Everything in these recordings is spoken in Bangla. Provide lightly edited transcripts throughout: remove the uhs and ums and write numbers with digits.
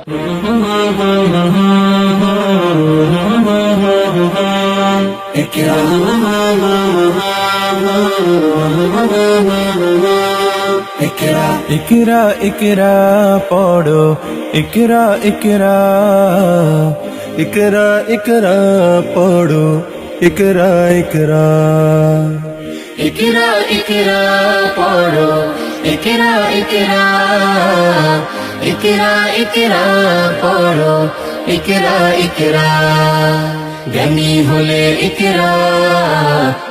ইকরা ইকরা ইকরা ইকরা পড়ো ইকরা ইকরা ইকরা ইকরা পড়ো ইকরা ইকরা ইকরা ইকরা পড়ো ইকরা ইকরা ইকরা ইকরা পড়ো ইকরা ইকরা জ্ঞানী হলে ইকরা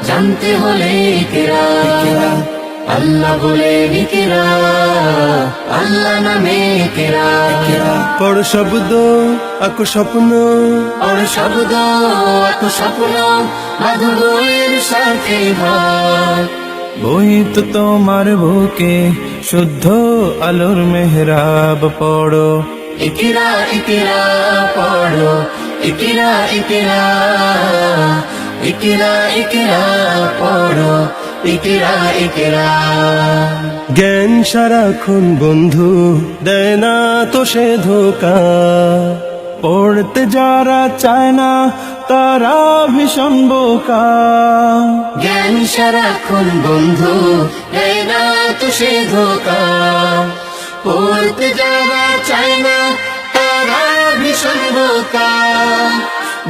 জানতে হলে ইকরা আল্লাহ বলে ইকরা আল্লাহ নামে ইকরা পড় শব্দ আঁকো স্বপ্ন আর শব্দ এত স্বপ্ন মাধবীর সাথে হয় বই তো তোমার বুকে শুদ্ধ আলোর মেহরাব পড়ো ইকরা ইকরা পড়ো ইকরা ইকরা ইকরা ইকরা পড়ো ইকরা ইকরা জ্ঞান সারাক্ষণ বন্ধু দেয় না তো সে ধোকা পড়তে যারা চায় না তারা ভীষণ বোকা জ্ঞান সারাক্ষণ বন্ধু দেয় না তো সে ধোকা পড়তে যারা চায় না তারা ভীষণ বোকা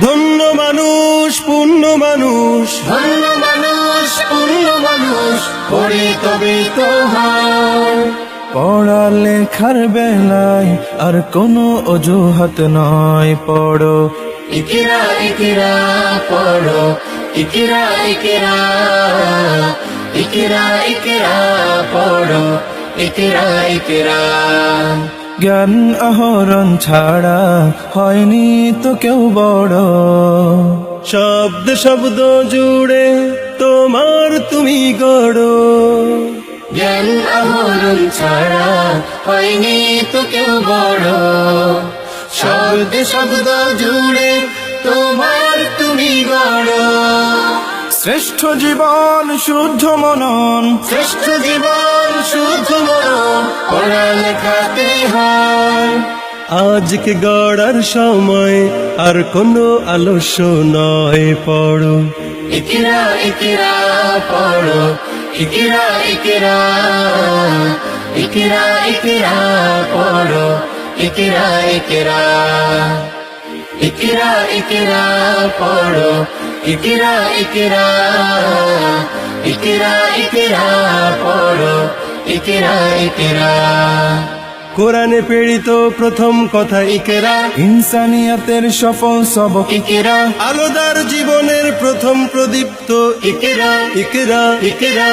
ধন্য মানুষ পুণ্য মানুষ ধন্য মানুষ পূর্ণ মানুষ পড়ে তবে তো হয় পড়ালেখার বেলায় আর কোনো অজুহাত নয় পড়ো ইকরা ইকরা পড়ো ইকরা ইকরা ইকরা ইকরা পড়ো ইকরা ইকরা জ্ঞান আহরণ ছাড়া হয়নি তো কেউ বড় শব্দ শব্দ জুড়ে তোমার তুমি গড়ো জ্ঞান আহরণ ছাড়া হয়নি তো কেউ বড় শব্দ শব্দ জুড়ে তোমার তুমি গড় শ্রেষ্ঠ জীবন শুদ্ধ মনন শ্রেষ্ঠ জীবন শুদ্ধ মনন পড়ালেখাতে হয় আজকে গড়ার সময় আর কোনো আলস্য নয় পড়ো ইকরা ইকরা পড়ো ইকরা ইকরা ইকরা ইকরা পড়ো ইকরা ইকরা ইকরা ইকরা পড়ো ইকরা ইকরা ইকরা ইকরা পড়ো ইকরা ইকরা কোরআনে প্রেরিত প্রথম কথা ইকরা ইনসানিয়াতের সফল সবক ইকরা আলোদার জীবনের প্রথম প্রদীপ্ত ইকরা ইকরা ইকরা